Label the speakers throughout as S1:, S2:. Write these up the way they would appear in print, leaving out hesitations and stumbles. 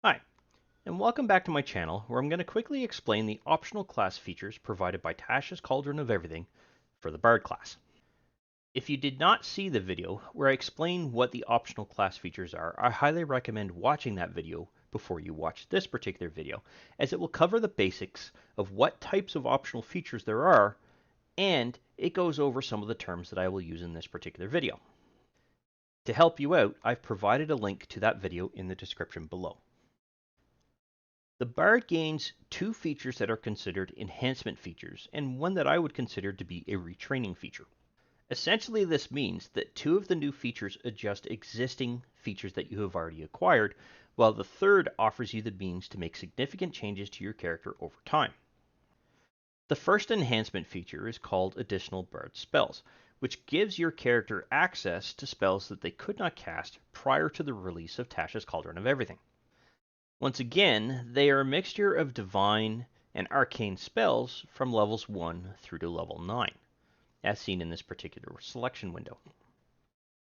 S1: Hi, and welcome back to my channel where I'm going to quickly explain the optional class features provided by Tasha's Cauldron of Everything for the Bard class. If you did not see the video where I explain what the optional class features are, I highly recommend watching that video before you watch this particular video, as it will cover the basics of what types of optional features there are, and it goes over some of the terms that I will use in this particular video. To help you out, I've provided a link to that video in the description below. The Bard gains two features that are considered enhancement features, and one that I would consider to be a retraining feature. Essentially, this means that two of the new features adjust existing features that you have already acquired, while the third offers you the means to make significant changes to your character over time. The first enhancement feature is called Additional Bard Spells, which gives your character access to spells that they could not cast prior to the release of Tasha's Cauldron of Everything. Once again, they are a mixture of divine and arcane spells from levels 1 through to level 9, as seen in this particular selection window.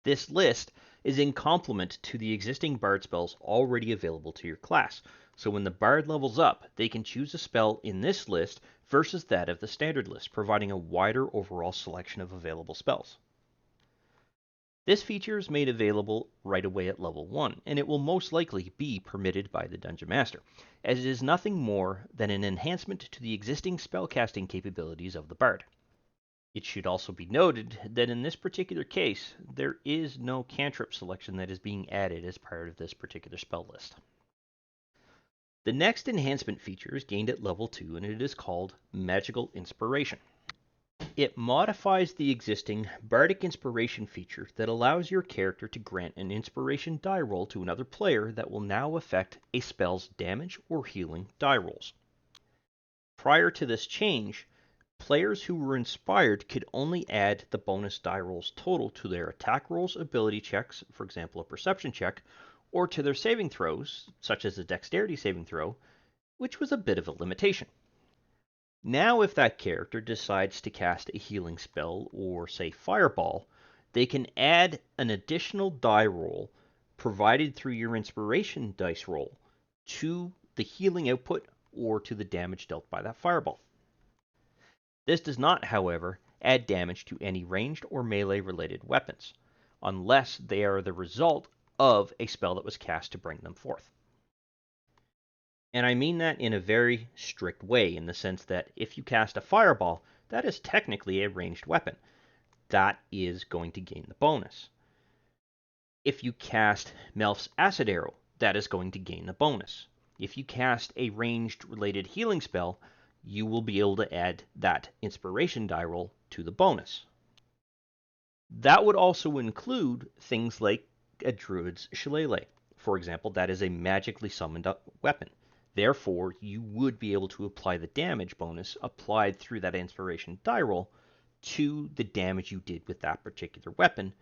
S1: This list is in complement to the existing Bard spells already available to your class, so when the Bard levels up, they can choose a spell in this list versus that of the standard list, providing a wider overall selection of available spells. This feature is made available right away at level 1, and it will most likely be permitted by the Dungeon Master, as it is nothing more than an enhancement to the existing spellcasting capabilities of the Bard. It should also be noted that in this particular case, there is no cantrip selection that is being added as part of this particular spell list. The next enhancement feature is gained at level 2, and it is called Magical Inspiration. It modifies the existing Bardic Inspiration feature that allows your character to grant an inspiration die roll to another player that will now affect a spell's damage or healing die rolls. Prior to this change, players who were inspired could only add the bonus die rolls total to their attack rolls, ability checks, for example a perception check, or to their saving throws, such as a dexterity saving throw, which was a bit of a limitation. Now if that character decides to cast a healing spell or say fireball, they can add an additional die roll provided through your inspiration dice roll to the healing output or to the damage dealt by that fireball. This does not, however, add damage to any ranged or melee related weapons, unless they are the result of a spell that was cast to bring them forth. And I mean that in a very strict way, in the sense that if you cast a fireball, that is technically a ranged weapon. That is going to gain the bonus. If you cast Melf's Acid Arrow, that is going to gain the bonus. If you cast a ranged related healing spell, you will be able to add that inspiration die roll to the bonus. That would also include things like a Druid's Shillelagh. For example, that is a magically summoned weapon. Therefore, you would be able to apply the damage bonus applied through that inspiration die roll to the damage you did with that particular weapon.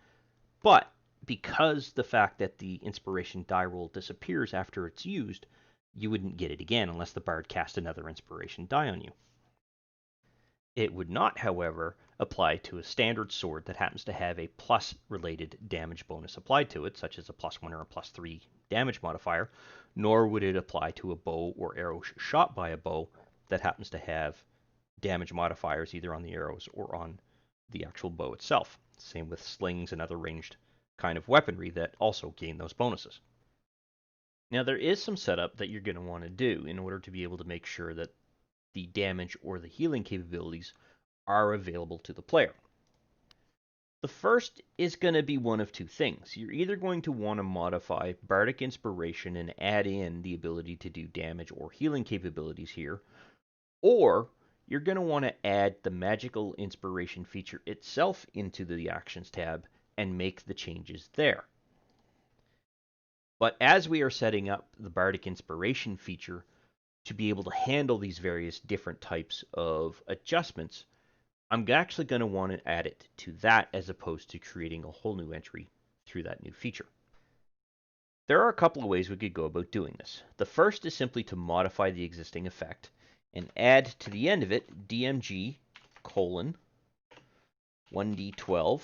S1: But because the fact that the inspiration die roll disappears after it's used, you wouldn't get it again unless the Bard cast another inspiration die on you. It would not, however, apply to a standard sword that happens to have a plus-related damage bonus applied to it, such as a +1 or a +3 damage modifier, nor would it apply to a bow or arrow shot by a bow that happens to have damage modifiers either on the arrows or on the actual bow itself. Same with slings and other ranged kind of weaponry that also gain those bonuses. Now, there is some setup that you're going to want to do in order to be able to make sure that the damage or the healing capabilities are available to the player. The first is going to be one of two things. You're either going to want to modify Bardic Inspiration and add in the ability to do damage or healing capabilities here, or you're going to want to add the Magical Inspiration feature itself into the Actions tab and make the changes there. But as we are setting up the Bardic Inspiration feature to be able to handle these various different types of adjustments, I'm actually going to want to add it to that as opposed to creating a whole new entry through that new feature. There are a couple of ways we could go about doing this. The first is simply to modify the existing effect and add to the end of it DMG : 1d12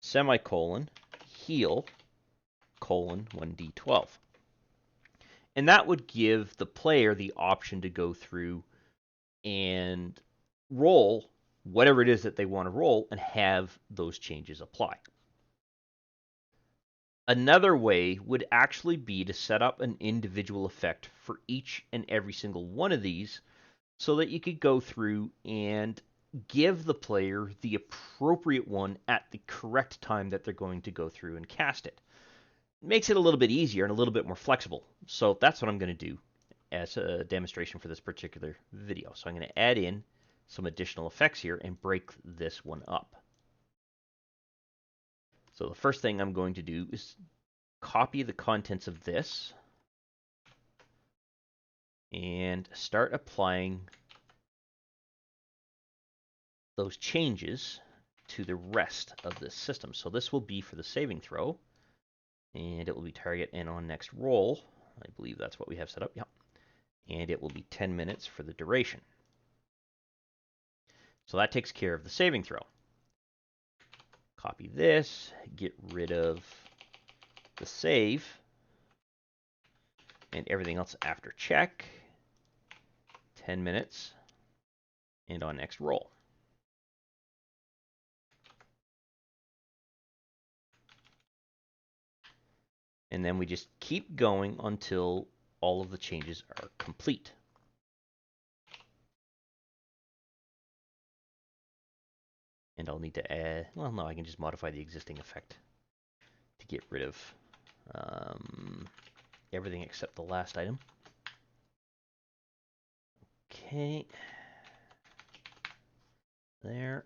S1: semicolon heal : 1d12. And that would give the player the option to go through and roll whatever it is that they want to roll and have those changes apply. Another way would actually be to set up an individual effect for each and every single one of these so that you could go through and give the player the appropriate one at the correct time that they're going to go through and cast it. It makes it a little bit easier and a little bit more flexible. So that's what I'm going to do as a demonstration for this particular video. So I'm going to add in some additional effects here and break this one up. So the first thing I'm going to do is copy the contents of this and start applying those changes to the rest of this system. So this will be for the saving throw, and it will be target and on next roll. I believe that's what we have set up. Yep. And it will be 10 minutes for the duration. So that takes care of the saving throw. Copy this, get rid of the save, and everything else after check. 10 minutes, and on next roll. And then we just keep going until all of the changes are complete. And I'll need to add, well, no, I can just modify the existing effect to get rid of everything except the last item. Okay. There.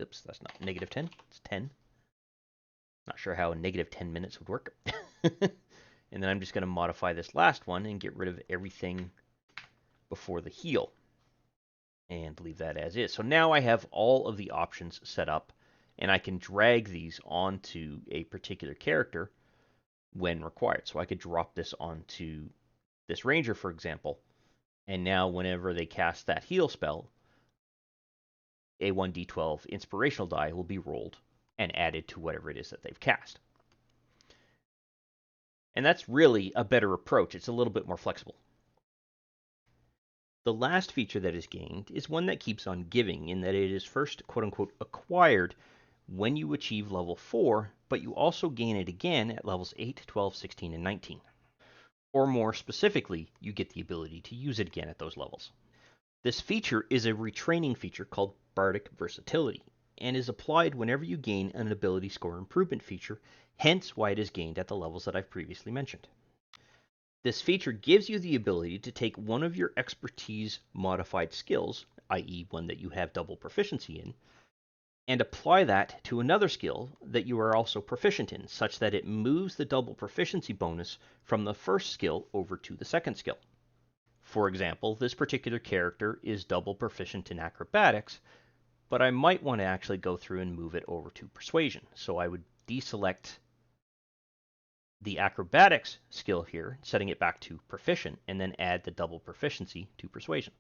S1: Oops, that's not -10, it's 10. Not sure how negative 10 minutes would work. And then I'm just going to modify this last one and get rid of everything before the heal. And leave that as is. So now I have all of the options set up, and I can drag these onto a particular character when required. So I could drop this onto this ranger, for example, and now whenever they cast that heal spell, a 1d12 inspirational die will be rolled and added to whatever it is that they've cast. And that's really a better approach. It's a little bit more flexible. The last feature that is gained is one that keeps on giving, in that it is first quote-unquote acquired when you achieve level 4, but you also gain it again at levels 8, 12, 16, and 19. Or more specifically, you get the ability to use it again at those levels. This feature is a retraining feature called Bardic Versatility, and is applied whenever you gain an ability score improvement feature, hence why it is gained at the levels that I've previously mentioned. This feature gives you the ability to take one of your expertise modified skills, i.e. one that you have double proficiency in, and apply that to another skill that you are also proficient in, such that it moves the double proficiency bonus from the first skill over to the second skill. For example, this particular character is double proficient in acrobatics, but I might want to actually go through and move it over to persuasion. So I would deselect the acrobatics skill here, setting it back to proficient, and then add the double proficiency to persuasion.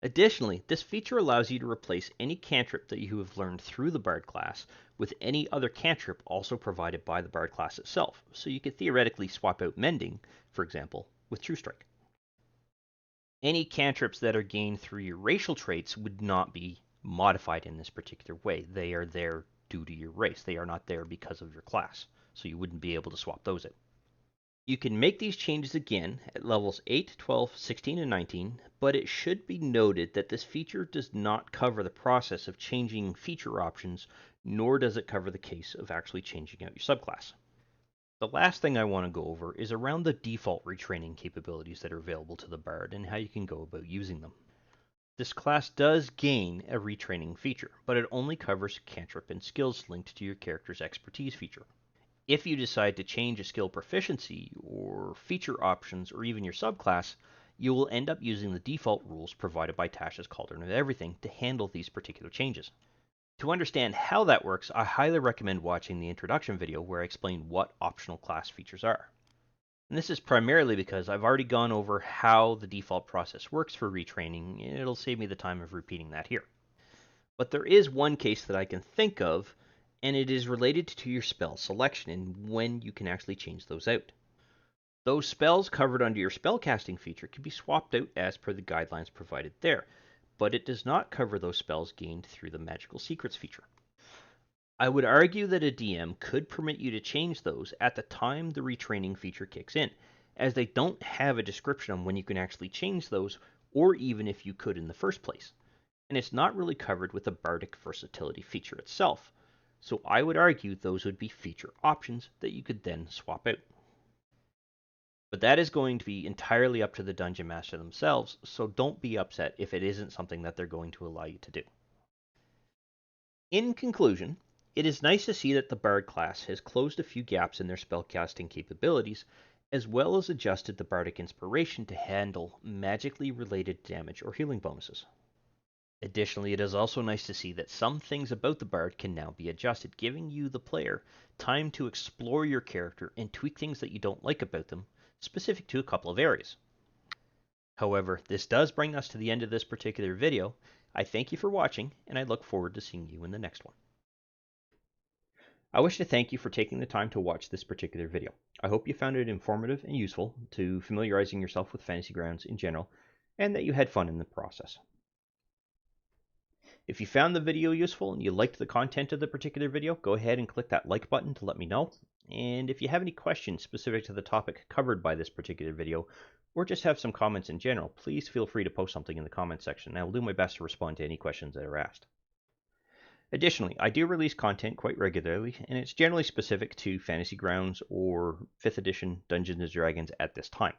S1: Additionally, this feature allows you to replace any cantrip that you have learned through the Bard class with any other cantrip also provided by the Bard class itself. So you could theoretically swap out Mending, for example, with True Strike. Any cantrips that are gained through your racial traits would not be modified in this particular way. They are there due to your race. They are not there because of your class. So you wouldn't be able to swap those out. You can make these changes again at levels 8, 12, 16, and 19, but it should be noted that this feature does not cover the process of changing feature options, nor does it cover the case of actually changing out your subclass. The last thing I want to go over is around the default retraining capabilities that are available to the Bard and how you can go about using them. This class does gain a retraining feature, but it only covers cantrip and skills linked to your character's expertise feature. If you decide to change a skill proficiency or feature options or even your subclass, you will end up using the default rules provided by Tasha's Cauldron of Everything to handle these particular changes. To understand how that works, I highly recommend watching the introduction video where I explain what optional class features are. And this is primarily because I've already gone over how the default process works for retraining, and it'll save me the time of repeating that here. But there is one case that I can think of, and it is related to your spell selection and when you can actually change those out. Those spells covered under your spellcasting feature can be swapped out as per the guidelines provided there, but it does not cover those spells gained through the Magical Secrets feature. I would argue that a DM could permit you to change those at the time the retraining feature kicks in, as they don't have a description on when you can actually change those, or even if you could in the first place. And it's not really covered with the Bardic Versatility feature itself, so I would argue those would be feature options that you could then swap out. But that is going to be entirely up to the Dungeon Master themselves, so don't be upset if it isn't something that they're going to allow you to do. In conclusion, it is nice to see that the Bard class has closed a few gaps in their spellcasting capabilities, as well as adjusted the Bardic Inspiration to handle magically related damage or healing bonuses. Additionally, it is also nice to see that some things about the Bard can now be adjusted, giving you, the player, time to explore your character and tweak things that you don't like about them, specific to a couple of areas. However, this does bring us to the end of this particular video. I thank you for watching, and I look forward to seeing you in the next one. I wish to thank you for taking the time to watch this particular video. I hope you found it informative and useful to familiarizing yourself with Fantasy Grounds in general, and that you had fun in the process. If you found the video useful and you liked the content of the particular video, go ahead and click that like button to let me know. And if you have any questions specific to the topic covered by this particular video, or just have some comments in general, please feel free to post something in the comments section, and I will do my best to respond to any questions that are asked. Additionally, I do release content quite regularly, and it's generally specific to Fantasy Grounds or 5th edition Dungeons & Dragons at this time.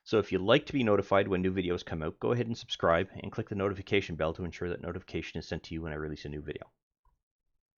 S1: So if you'd like to be notified when new videos come out, go ahead and subscribe and click the notification bell to ensure that notification is sent to you when I release a new video.